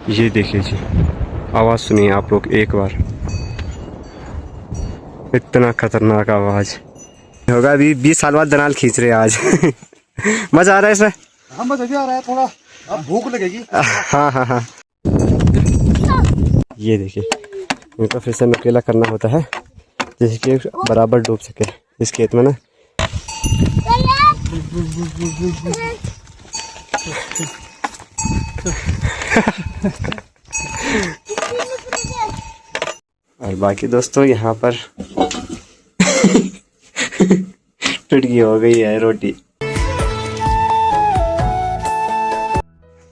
ये देखिए जी, आवाज़ सुनिए आप लोग एक बार, इतना खतरनाक आवाज़ होगा। अभी 20 साल बाद दनाल खींच रहे हैं आज। मज़ा आ रहा है इसमें? हाँ मज़ा भी आ रहा है थोड़ा, अब भूख लगेगी। हाँ हाँ हाँ। ये देखिए, इनको फिर से नुकीला करना होता है जिससे कि बराबर डूब सके इस खेत में ना। और बाकी दोस्तों यहाँ पर टुटकी हो गई है रोटी।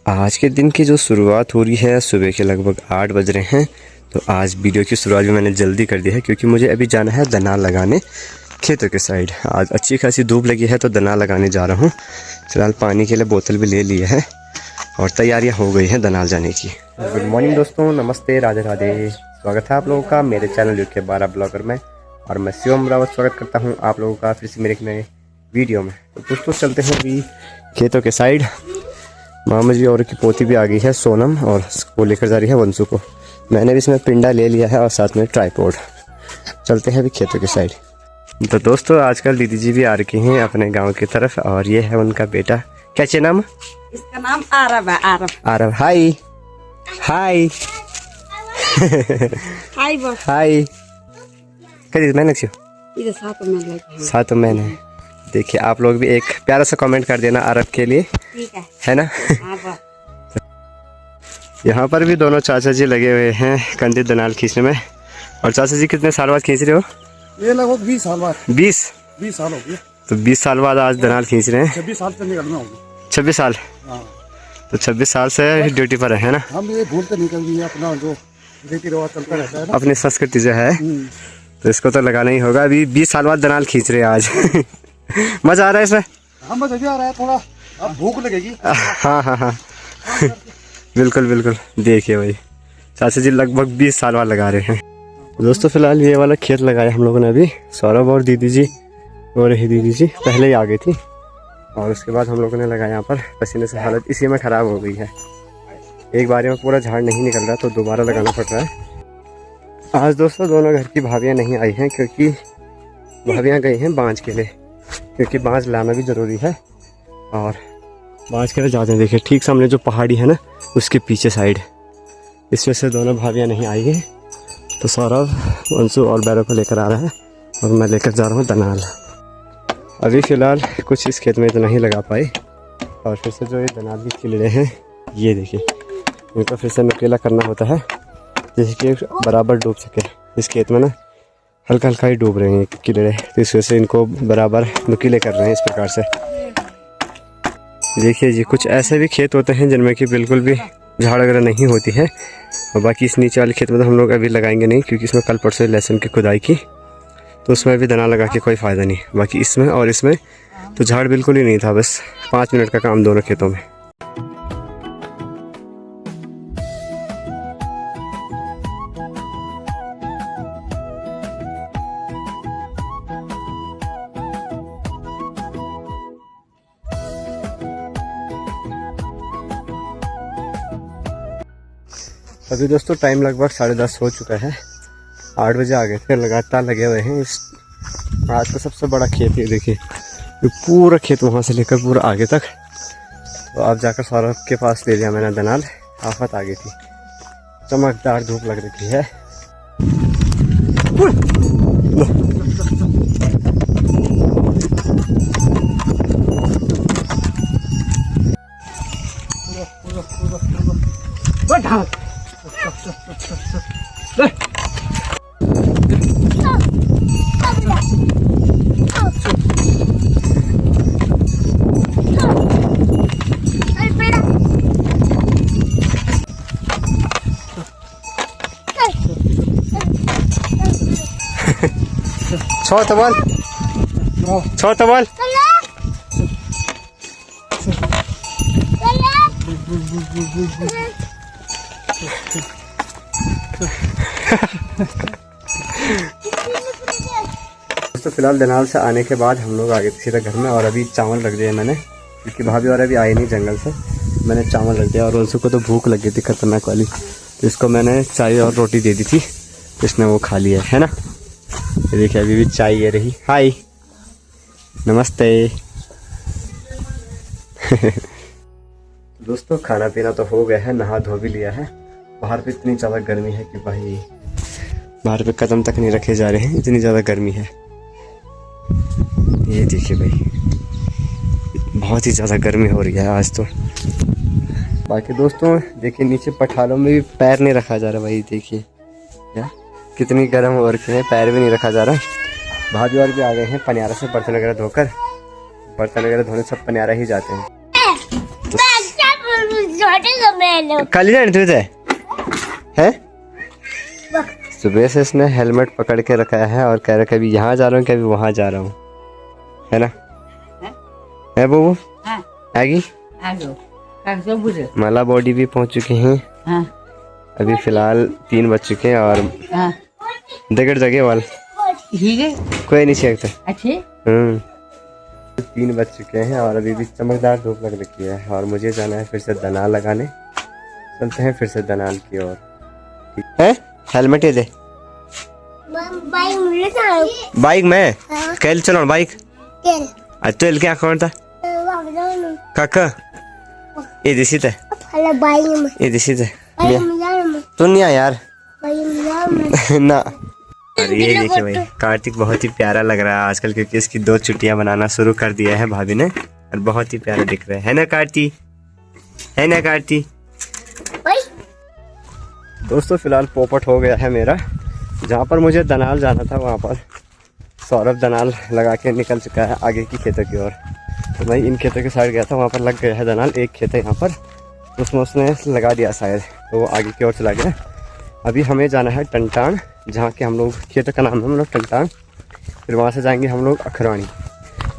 आज के दिन की जो शुरुआत हो रही है सुबह के लगभग 8 बज रहे हैं। तो आज वीडियो की शुरुआत भी मैंने जल्दी कर दी है क्योंकि मुझे अभी जाना है दनाल लगाने खेतों के साइड। आज अच्छी खासी धूप लगी है तो दनाल लगाने जा रहा हूँ। फिलहाल पानी के लिए बोतल भी ले ली है और तैयारियां हो गई हैं दनाल जाने की। गुड मॉर्निंग दोस्तों, नमस्ते, राधे राधे। स्वागत है आप लोगों का मेरे चैनल यूके 12 ब्लॉगर में और मैं शिवम रावत स्वागत करता हूं आप लोगों का फिर से मेरे एक नए वीडियो में। तो दोस्तों चलते हैं अभी खेतों के साइड। मामा जी और की पोती भी आ गई है सोनम और वो लेकर जा रही है वंशु को। मैंने भी इसमें पिंडा ले लिया है और साथ में ट्राइपॉड। चलते हैं अभी खेतों के साइड। तो दोस्तों आजकल दीदी जी भी आ रखी हैं अपने गाँव की तरफ और ये है उनका बेटा। क्या चाहिए नाम? इसका नाम आरव है। आरव आरव। हाय हाय हाय बस हाय। कैसे मैंने इधर साथ में मैंने देखिए आप लोग भी एक प्यारा सा कमेंट कर देना अरब के लिए, ठीक है ना। हाँ बस। यहाँ पर भी दोनों चाचा जी लगे हुए हैं कंधे दनाल खींचने में। और चाचा जी कितने साल बाद खींच रहे हो? ये लगभग 20 साल बाद। 20 साल हो गए। तो 20 साल बाद आज दनाल खींच रहे हैं। 26 साल से निकलना होगी। 26 साल। हाँ। तो 26 साल से ड्यूटी पर है ना। हम ये भूल कर निकल गए अपना जो रीति रिवाज चलता रहता है ना, अपनी संस्कृति जो है तो इसको तो लगाना ही होगा। अभी 20 साल बाद दनाल खींच रहे हैं आज। मज़ा आ रहा है इसमें? हाँ मज़ा भी आ रहा है थोड़ा, अब भूख लगेगी। हाँ हाँ हाँ। बिल्कुल बिल्कुल। देखिए भाई चाचा जी लगभग 20 साल बाद लगा रहे हैं। दोस्तों फिलहाल ये वाला खेत लगाया हम लोगों ने अभी। सौरभ और दीदी जी और रही दीदी जी पहले ही आ गई थी और उसके बाद हम लोगों ने लगाया यहाँ पर। पसीने से हालत इसी में ख़राब हो गई है। एक बार में पूरा झाड़ नहीं निकल रहा तो दोबारा लगाना पड़ रहा है। आज दोस्तों दोनों घर की भाभियाँ नहीं आई हैं क्योंकि भाभियाँ गई हैं बांझ के लिए, क्योंकि बांझ लाना भी ज़रूरी है। और बांझ के लिए जाते हैं। देखिए ठीक सामने जो पहाड़ी है ना उसके पीछे साइड, इसमें से दोनों भाभियाँ नहीं आई हैं। तो सौरभ वंशु और बैरो को लेकर आ रहा है और मैं लेकर जा रहा हूँ दनाल। अभी फ़िलहाल कुछ इस खेत में तो नहीं लगा पाए और फिर से जो ये दनाल की किलड़े हैं ये देखिए, इनको फिर से नुकीला करना होता है जिससे कि बराबर डूब सके इस खेत में ना। हल्का हल्का ही डूब रहे हैं किलड़े, तो इस वजह से इनको बराबर नुकीले कर रहे हैं इस प्रकार से। देखिए जी कुछ ऐसे भी खेत होते हैं जिनमें कि बिल्कुल भी झाड़ वगैरह नहीं होती है। और बाकी इस नीचे वाले खेत में तो हम लोग अभी लगाएंगे नहीं क्योंकि इसमें कल परसों लहसुन की खुदाई की तो उसमें भी दना लगा के कोई फ़ायदा नहीं। बाकी इसमें और इसमें तो झाड़ बिल्कुल ही नहीं था, बस 5 मिनट का काम दोनों खेतों में। अभी दोस्तों टाइम लगभग 10:30 हो चुका है। 8 बजे आ गए थे, लगातार लगे हुए हैं। इस आज का सबसे बड़ा खेत ये देखिए, ये पूरा खेत वहाँ से लेकर पूरा आगे तक। तो अब जाकर सौरभ के पास ले लिया मैंने दनाल। आफत आ गई थी, चमकदार धूप लग रही है। छोटा बॉल दोस्तों फिलहाल दनाल से आने के बाद हम लोग आ गए थे सीधा घर में, और अभी चावल रख दिया मैंने, क्योंकि भाभी और अभी आए नहीं जंगल से। मैंने चावल रख दिया और उनसे को तो भूख लगी थी खतरनाक वाली, तो इसको मैंने चाय और रोटी दे दी थी, तो इसने वो खा लिया है ना। ये देखिए अभी भी चाय ये रही। हाय नमस्ते। दोस्तों खाना पीना तो हो गया है, नहा धो भी लिया है। बाहर पे इतनी ज़्यादा गर्मी है कि भाई बाहर पे कदम तक नहीं रखे जा रहे हैं, इतनी ज़्यादा गर्मी है। ये देखिए भाई बहुत ही ज़्यादा गर्मी हो रही है आज तो। बाकी दोस्तों देखिए नीचे पठालों में भी पैर नहीं रखा जा रहा भाई, देखिए क्या कितनी गर्म हो रखी है, पैर भी नहीं रखा जा रहा। भाभी और भी आ गए हैं पनियारा से बर्तन वगैरह धोकर, बर्तन वगैरह धोने सब पनियारा ही जाते हैं। खाली जाने तुझे है। सुबह से इसने हेलमेट पकड़ के रखा है और कह रहा कभी यहाँ जा रहा हूँ कभी वहाँ जा रहा हूँ, है ना है बबू आगी। माला बॉडी भी पहुँच चुके हैं। अभी फिलहाल 3 बज चुके हैं और दगड़ जगह वाल कोई नहीं सीखता। 3 बज चुके हैं और अभी भी चमकदार धूप लग रखी है, और मुझे जाना है फिर से दनाल लगाने। चलते हैं फिर से दनाल की ओर। है हेलमेट दे बाइक में कैल चलो बाइक तेल क्या कौन था काका ये दिसी थे ये दिसी थे तू नहीं आ यार ना। और ये देखिए भाई कार्तिक बहुत ही प्यारा लग रहा है आजकल, क्योंकि इसकी 2 चुटियां बनाना शुरू कर दिया है भाभी ने, और बहुत ही प्यारा दिख रहा है ना कार्ती, है ना कार्ती। दोस्तों फिलहाल पोपट हो गया है मेरा। जहाँ पर मुझे दनाल जाना था वहाँ पर सौरभ दनाल लगा के निकल चुका है आगे की खेतों की ओर। तो भाई इन खेतों के साइड गया था, वहाँ पर लग गया है दनाल। एक खेत है यहाँ पर, उसमें उसने लगा दिया शायद, तो वो आगे की ओर चला गया। अभी हमें जाना है टंटान, जहाँ के हम लोग खेतों का नाम है हम लोग टंटान। फिर वहाँ से जाएंगे हम लोग अखरवानी,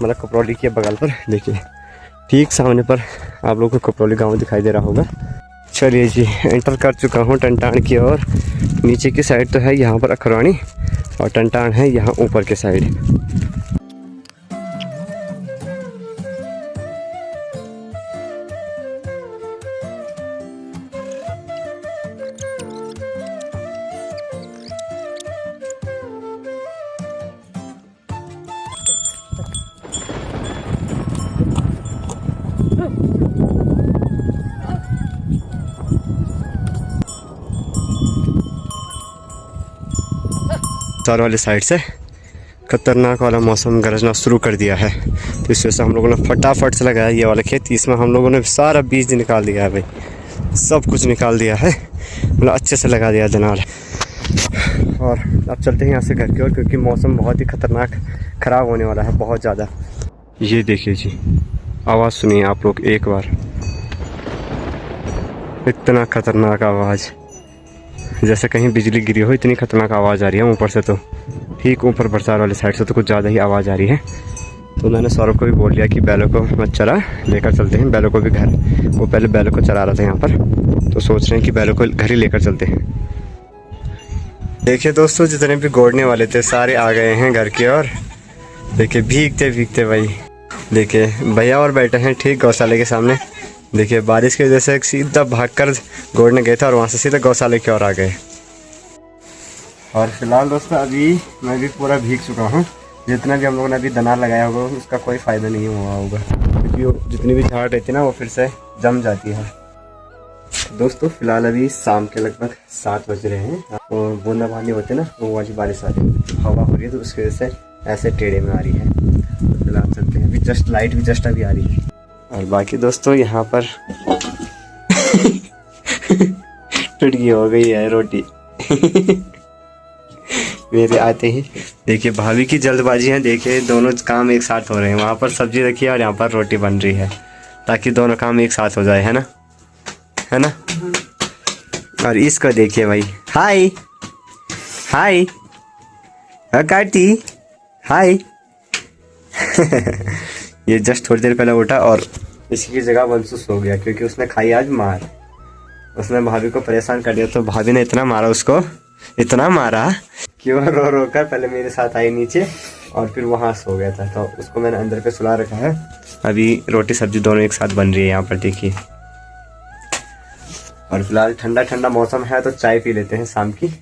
मतलब कपरौली के बगल पर। देखिए ठीक सामने पर आप लोग को कपरौली गाँव दिखाई दे रहा होगा। चलिए जी एंटर कर चुका हूँ टंटान की ओर। नीचे की साइड तो है यहाँ पर अखरवानी, और टंटान है यहाँ ऊपर के साइड। चार वाली साइड से खतरनाक वाला मौसम गरजना शुरू कर दिया है, तो इस वजह से हम लोगों ने फटाफट से लगाया ये वाला खेत। इसमें हम लोगों ने सारा बीज निकाल दिया है भाई, सब कुछ निकाल दिया है, मतलब अच्छे से लगा दिया दनाल। और अब चलते हैं यहाँ से घर की ओर, क्योंकि मौसम बहुत ही खतरनाक ख़राब होने वाला है बहुत ज़्यादा। ये देखिए जी आवाज़ सुनिए आप लोग एक बार, इतना खतरनाक आवाज़ जैसे कहीं बिजली गिरी हो, इतनी खतरनाक आवाज़ आ रही है ऊपर से। तो ठीक ऊपर बरसात वाली साइड से तो कुछ ज़्यादा ही आवाज़ आ रही है। तो मैंने सौरभ को भी बोल लिया कि बैलों को मत चरा, लेकर चलते हैं बैलों को भी घर। वो पहले बैलों को चरा रहा था यहाँ पर, तो सोच रहे हैं कि बैलों को घर ही लेकर चलते हैं। देखिए दोस्तों जितने भी गोड़ने वाले थे सारे आ गए हैं घर की ओर। देखिए भीगते भीगते भाई, देखिए भैया और बैठे हैं ठीक गौशाले के सामने। देखिए बारिश की वजह से सीधा भागकर गोड़ने गए थे और वहाँ से सीधा गौशाले की ओर आ गए। और फिलहाल दोस्तों अभी मैं भी पूरा भीग चुका हूँ। जितना भी हम लोगों ने अभी दनार लगाया होगा उसका कोई फ़ायदा नहीं हुआ होगा, क्योंकि जितनी भी झाड़ रहती है ना वो फिर से जम जाती है। दोस्तों फिलहाल अभी शाम के लगभग 7 बज रहे हैं, और बूंदाबांदी होती है ना वो वाली बारिश आ रही है, हवा हो रही है, तो उसकी वजह से ऐसे टेढ़े में आ रही है। तो फिलहाल चलते हैं, अभी जस्ट लाइट भी जस्ट अभी आ रही है। और बाकी दोस्तों यहाँ पर टुटकी हो गई है रोटी मेरे आते ही। देखिए भाभी की जल्दबाजी है, देखिए दोनों काम एक साथ हो रहे हैं। वहाँ पर सब्जी रखी है और यहाँ पर रोटी बन रही है, ताकि दोनों काम एक साथ हो जाए, है ना, है ना। और इसको देखिए भाई, हाय हाय कार्ती हाय ये जस्ट थोड़ी देर पहले उठा और इसकी जगह वंशु सो गया, क्योंकि उसने खाई आज मार। उसने भाभी को परेशान कर दिया, तो भाभी ने इतना मारा उसको, इतना मारा कि वो रो रो कर पहले मेरे साथ आई नीचे, और फिर वहाँ सो गया था, तो उसको मैंने अंदर पे सुला रखा है। अभी रोटी सब्जी दोनों एक साथ बन रही है यहाँ पर, देखिए। और फिलहाल ठंडा ठंडा मौसम है तो चाय पी लेते हैं शाम की।